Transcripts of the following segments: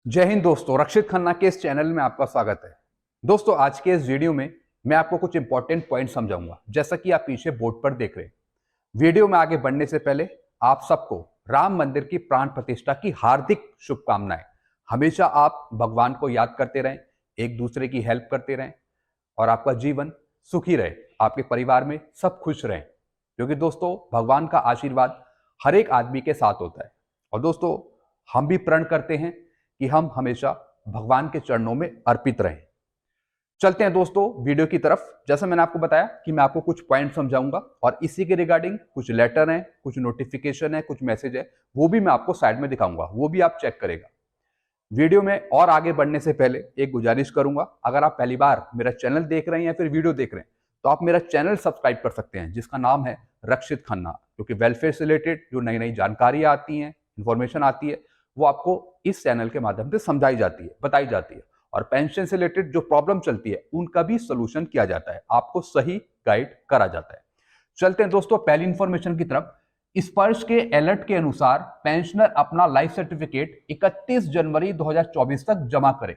जय हिंद दोस्तों, रक्षित खन्ना के इस चैनल में आपका स्वागत है। दोस्तों, आज के इस वीडियो में मैं आपको कुछ इंपॉर्टेंट पॉइंट समझाऊंगा। जैसा कि आप पीछे बोर्ड पर देख रहे हैं। वीडियो में आगे बढ़ने से पहले आप सबको राम मंदिर की प्राण प्रतिष्ठा की हार्दिक शुभकामनाएं। हमेशा आप भगवान को याद करते रहें, एक दूसरे की हेल्प करते रहें और आपका जीवन सुखी रहे, आपके परिवार में सब खुश रहें। क्योंकि दोस्तों, भगवान का आशीर्वाद हर एक आदमी के साथ होता है। और दोस्तों, हम भी प्रण करते हैं कि हम हमेशा भगवान के चरणों में अर्पित रहें। चलते हैं दोस्तों वीडियो की तरफ। जैसा मैंने आपको बताया कि मैं आपको कुछ पॉइंट समझाऊंगा और इसी के रिगार्डिंग कुछ लेटर हैं, कुछ नोटिफिकेशन है, कुछ मैसेज है, वो भी मैं आपको साइड में दिखाऊंगा, वो भी आप चेक करेगा। वीडियो में और आगे बढ़ने से पहले एक गुजारिश करूंगा, अगर आप पहली बार मेरा चैनल देख रहे हैं या फिर वीडियो देख रहे हैं तो आप मेरा चैनल सब्सक्राइब कर सकते हैं, जिसका नाम है रक्षित खन्ना। क्योंकि वेलफेयर से रिलेटेड जो नई नई जानकारियां आती हैं, इंफॉर्मेशन आती है, वो आपको इस चैनल के माध्यम से समझाई जाती है, बताई जाती है। और पेंशन से रिलेटेड जो प्रॉब्लम चलती है उनका भी सोल्यूशन किया जाता है, आपको सही गाइड करा जाता है। चलते हैं दोस्तों पहली इंफॉर्मेशन की तरफ। स्पर्श के अलर्ट के अनुसार पेंशनर अपना लाइफ सर्टिफिकेट 31 जनवरी 2024 तक जमा करें,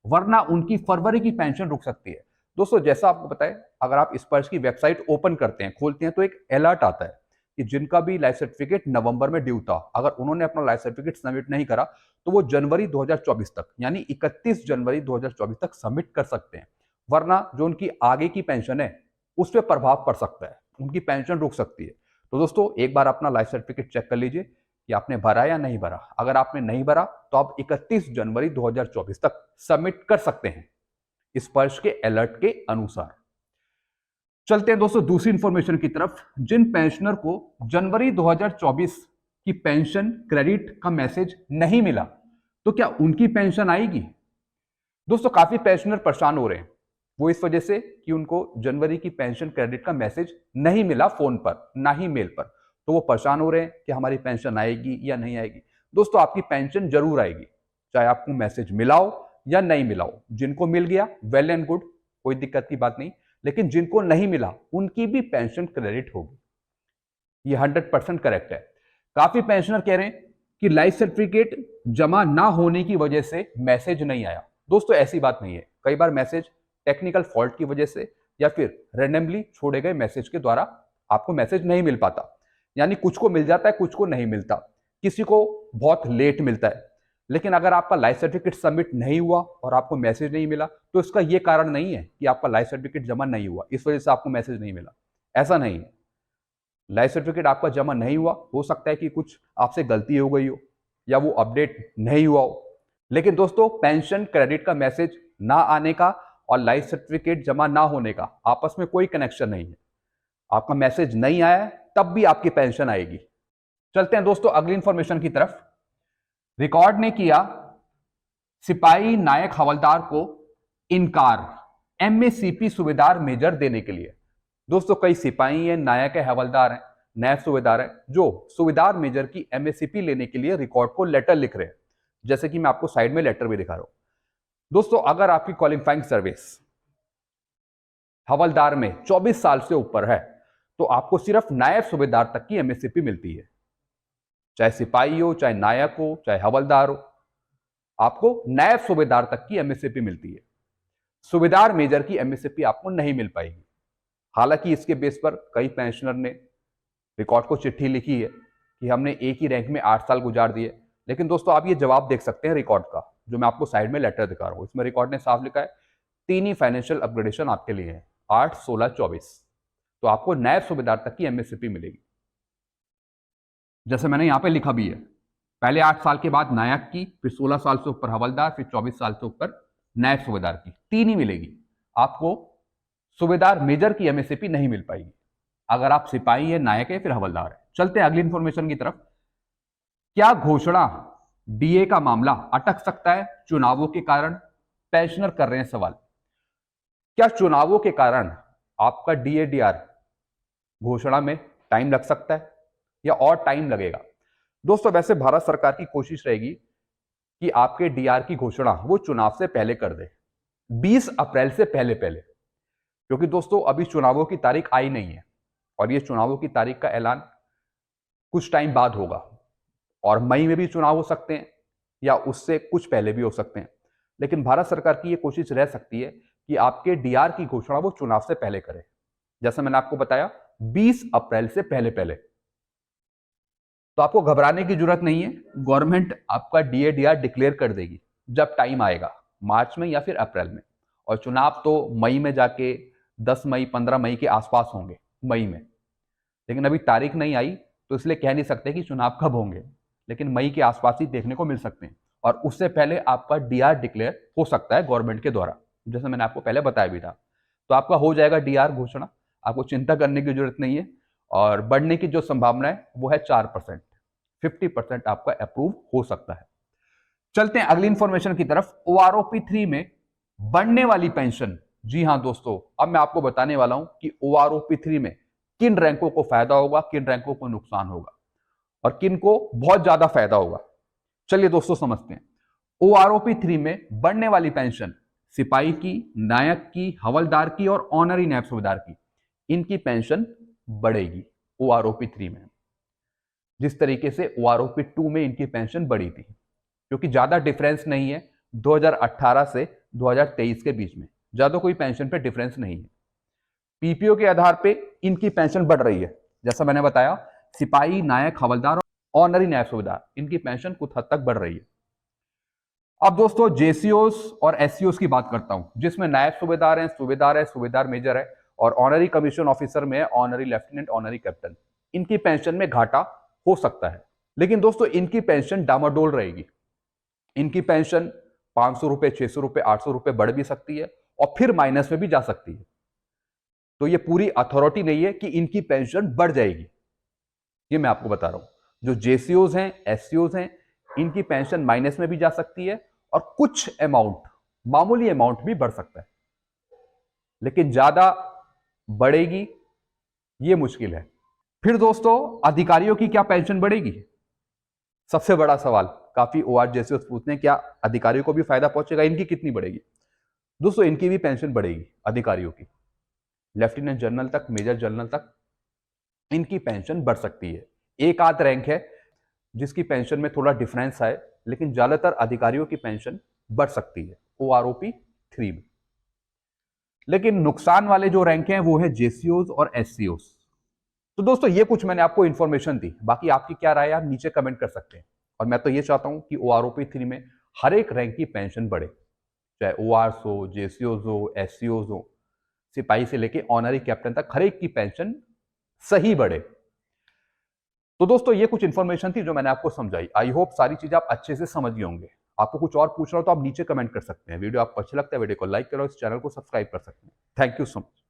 वरना उनकी फरवरी की पेंशन रुक सकती है। दोस्तों, जैसा आपको पता है, अगर आप स्पर्श की वेबसाइट ओपन करते हैं, खोलते हैं, तो एक अलर्ट आता है कि जिनका भी लाइफ सर्टिफिकेट नवंबर में ड्यू था, अगर उन्होंने अपना लाइफ सर्टिफिकेट सबमिट नहीं करा तो वो जनवरी 2024 तक, यानी 31 जनवरी 2024 तक सबमिट कर सकते हैं। वरना जो उनकी आगे की पेंशन है उस पर प्रभाव पड़ सकता है, उनकी पेंशन रुक सकती है। तो दोस्तों, एक बार अपना लाइफ सर्टिफिकेट चेक कर लीजिए कि आपने भरा या नहीं भरा। अगर आपने नहीं भरा तो आप 31 जनवरी 2024 तक सबमिट कर सकते हैं स्पर्श के अलर्ट के अनुसार। चलते हैं दोस्तों दूसरी इंफॉर्मेशन की तरफ। जिन पेंशनर को जनवरी 2024 की पेंशन क्रेडिट का मैसेज नहीं मिला तो क्या उनकी पेंशन आएगी? दोस्तों, काफी पेंशनर परेशान हो रहे हैं, वो इस वजह से कि उनको जनवरी की पेंशन क्रेडिट का मैसेज नहीं मिला फोन पर, ना ही मेल पर। तो वो परेशान हो रहे हैं कि हमारी पेंशन आएगी या नहीं आएगी। दोस्तों, आपकी पेंशन जरूर आएगी, चाहे आपको मैसेज मिला हो या नहीं मिला हो। जिनको मिल गया वेल एंड गुड, कोई दिक्कत की बात नहीं। लेकिन जिनको नहीं मिला उनकी भी पेंशन क्रेडिट होगी, ये 100% करेक्ट है। काफी पेंशनर कह रहे हैं कि लाइफ सर्टिफिकेट जमा ना होने की वजह से मैसेज नहीं आया। दोस्तों, ऐसी बात नहीं है। कई बार मैसेज टेक्निकल फॉल्ट की वजह से या फिर रैंडमली छोड़े गए मैसेज के द्वारा आपको मैसेज नहीं मिल पाता, यानी कुछ को मिल जाता है, कुछ को नहीं मिलता, किसी को बहुत लेट मिलता है। लेकिन अगर आपका लाइफ सर्टिफिकेट सबमिट नहीं हुआ और आपको मैसेज नहीं मिला तो इसका यह कारण नहीं है कि आपका लाइफ सर्टिफिकेट जमा नहीं हुआ, इस वजह से आपको मैसेज नहीं मिला। ऐसा नहीं है। लाइफ सर्टिफिकेट आपका जमा नहीं हुआ, हो सकता है कि कुछ आपसे गलती हो गई हो या वो अपडेट नहीं हुआ हो। लेकिन दोस्तों, पेंशन क्रेडिट का मैसेज ना आने का और लाइफ सर्टिफिकेट जमा ना होने का आपस में कोई कनेक्शन नहीं है। आपका मैसेज नहीं आया है तब भी आपकी पेंशन आएगी। चलते हैं दोस्तों अगली इंफॉर्मेशन की तरफ। रिकॉर्ड ने किया सिपाही नायक हवलदार को इनकार एमएससीपी सुबेदार मेजर देने के लिए। दोस्तों, कई सिपाही हैं, नायक है, हवलदार हैं, नायब सुबेदार हैं, जो सुबेदार मेजर की एमएससीपी लेने के लिए रिकॉर्ड को लेटर लिख रहे हैं। जैसे कि मैं आपको साइड में लेटर भी दिखा रहा हूं। दोस्तों, अगर आपकी क्वालिफाइंग सर्विस हवलदार में 24 साल से ऊपर है तो आपको सिर्फ नायब सूबेदार तक की एमएससीपी मिलती है। चाहे सिपाही हो, चाहे नायक हो, चाहे हवलदार हो, आपको नायब सूबेदार तक की एमएससीपी मिलती है। सूबेदार मेजर की एमएससीपी आपको नहीं मिल पाएगी। हालांकि इसके बेस पर कई पेंशनर ने रिकॉर्ड को चिट्ठी लिखी है कि हमने एक ही रैंक में 8 साल गुजार दिए। लेकिन दोस्तों, आप ये जवाब देख सकते हैं रिकॉर्ड का, जो मैं आपको साइड में लेटर दिखा रहा हूं। इसमें रिकॉर्ड ने साफ लिखा है 3 ही फाइनेंशियल अपग्रेडेशन आपके लिए है, 8, 16, 24। तो आपको नायब सूबेदार तक की एमएससीपी मिलेगी। जैसे मैंने यहां पे लिखा भी है, पहले 8 साल के बाद नायक की, फिर 16 साल से ऊपर हवलदार, फिर 24 साल से ऊपर नायब सूबेदार की, 3 ही मिलेगी। आपको सूबेदार मेजर की एमएससीपी नहीं मिल पाएगी अगर आप सिपाही है, नायक है, फिर हवलदार है। चलते हैं अगली इंफॉर्मेशन की तरफ। क्या घोषणा डीए का मामला अटक सकता है चुनावों के कारण? पेंशनर कर रहे हैं सवाल। क्या चुनावों के कारण आपका डीए डीआर घोषणा में टाइम लग सकता है या और टाइम लगेगा? दोस्तों, वैसे भारत सरकार की कोशिश रहेगी कि आपके डीआर की घोषणा वो चुनाव से पहले कर दे, 20 अप्रैल से पहले पहले। क्योंकि दोस्तों, अभी चुनावों की तारीख आई नहीं है और ये चुनावों की तारीख का ऐलान कुछ टाइम बाद होगा। और मई में भी चुनाव हो सकते हैं या उससे कुछ पहले भी हो सकते हैं। लेकिन भारत सरकार की ये कोशिश रह सकती है कि आपके डीआर की घोषणा वो चुनाव से पहले करे, जैसा मैंने आपको बताया 20 अप्रैल से पहले पहले। तो आपको घबराने की जरूरत नहीं है, गवर्नमेंट आपका डीए डीआर डिक्लेयर कर देगी जब टाइम आएगा, मार्च में या फिर अप्रैल में। और चुनाव तो मई में जाके 10 मई 15 मई के आसपास होंगे, मई में। लेकिन अभी तारीख नहीं आई तो इसलिए कह नहीं सकते कि चुनाव कब होंगे, लेकिन मई के आसपास ही देखने को मिल सकते हैं। और उससे पहले आपका डीआर डिक्लेयर हो सकता है गवर्नमेंट के द्वारा, जैसे मैंने आपको पहले बताया भी था। तो आपका हो जाएगा डीआर घोषणा, आपको चिंता करने की जरूरत नहीं है। और बढ़ने की जो संभावना है वो है 4%, 50% आपका अप्रूव हो सकता है। चलते हैं अगली इंफॉर्मेशन की तरफ। ओआरओपी 3 में बढ़ने वाली पेंशन। जी हां दोस्तों, अब मैं आपको बताने वाला हूं कि ओआरओपी 3 में किन रैंकों को फायदा होगा, किन रैंकों को नुकसान होगा और किन को बहुत ज्यादा फायदा होगा। चलिए दोस्तों समझते हैं। ओआरओपी 3 में बढ़ने वाली पेंशन सिपाही की, नायक की, हवलदार की और ऑनरी नैब सूबेदार की, इनकी पेंशन बढ़ेगी ओआरओपी 3 में, जिस तरीके से ओआरओपी 2 में इनकी पेंशन बढ़ी थी। क्योंकि ज्यादा डिफरेंस नहीं है 2018 से 2023 के बीच में, ज्यादा कोई पेंशन पे डिफरेंस नहीं है। पीपीओ के आधार पे इनकी पेंशन बढ़ रही है, जैसा मैंने बताया सिपाही, नायक, हवलदार और ऑनरी नायब सूबेदार, इनकी पेंशन कुछ हद तक बढ़ रही है। अब दोस्तों जेसीओस और एससीओस की बात करता हूं, जिसमें नायब सूबेदार है, सूबेदार मेजर है और ऑनरी कमीशन ऑफिसर में है ऑनरी लेफ्टिनेंट, ऑनरी कैप्टन। इनकी पेंशन में घाटा हो सकता है, लेकिन दोस्तों इनकी पेंशन डामाडोल रहेगी। इनकी पेंशन 500 रुपए, 600 रुपए, 800 रुपए बढ़ भी सकती है और फिर माइनस में भी जा सकती है। तो ये पूरी अथॉरिटी नहीं है कि इनकी पेंशन बढ़ जाएगी, ये मैं आपको बता रहा हूं। जो जेसीओज हैं, एससीओज हैं, इनकी पेंशन माइनस में भी जा सकती है और कुछ अमाउंट, मामूली अमाउंट भी बढ़ सकता है, लेकिन ज्यादा बढ़ेगी ये मुश्किल है। फिर दोस्तों अधिकारियों की क्या पेंशन बढ़ेगी? सबसे बड़ा सवाल काफी ओआर जेसीओज पूछते हैं, क्या अधिकारियों को भी फायदा पहुंचेगा? इनकी कितनी बढ़ेगी? दोस्तों इनकी भी पेंशन बढ़ेगी, अधिकारियों की, लेफ्टिनेंट जनरल तक, मेजर जनरल तक इनकी पेंशन बढ़ सकती है। एक आध रैंक है जिसकी पेंशन में थोड़ा डिफरेंस है, लेकिन ज्यादातर अधिकारियों की पेंशन बढ़ सकती है ओआरओपी 3 में। लेकिन नुकसान वाले जो रैंक हैं वो है जेसीओज और एससीओज। तो दोस्तों ये कुछ मैंने आपको इंफॉर्मेशन दी, बाकी आपकी क्या राय है आप नीचे कमेंट कर सकते हैं। और मैं तो ये चाहता हूं कि ओआरओपी 3 में हर एक रैंक की पेंशन बढ़े, चाहे ओआरस हो, जेसीओज हो, एससीओज हो, सिपाही से लेके ऑनरी कैप्टन तक हर एक की पेंशन सही बढ़े। तो दोस्तों ये कुछ इंफॉर्मेशन थी जो मैंने आपको समझाई। आई होप सारी चीजें आप अच्छे से समझ गए होंगे। आपको कुछ और पूछना हो तो आप नीचे कमेंट कर सकते हैं। वीडियो आपको अच्छा लगता है, वीडियो को लाइक करो, इस चैनल को सब्सक्राइब कर सकते हैं। Thank you so much.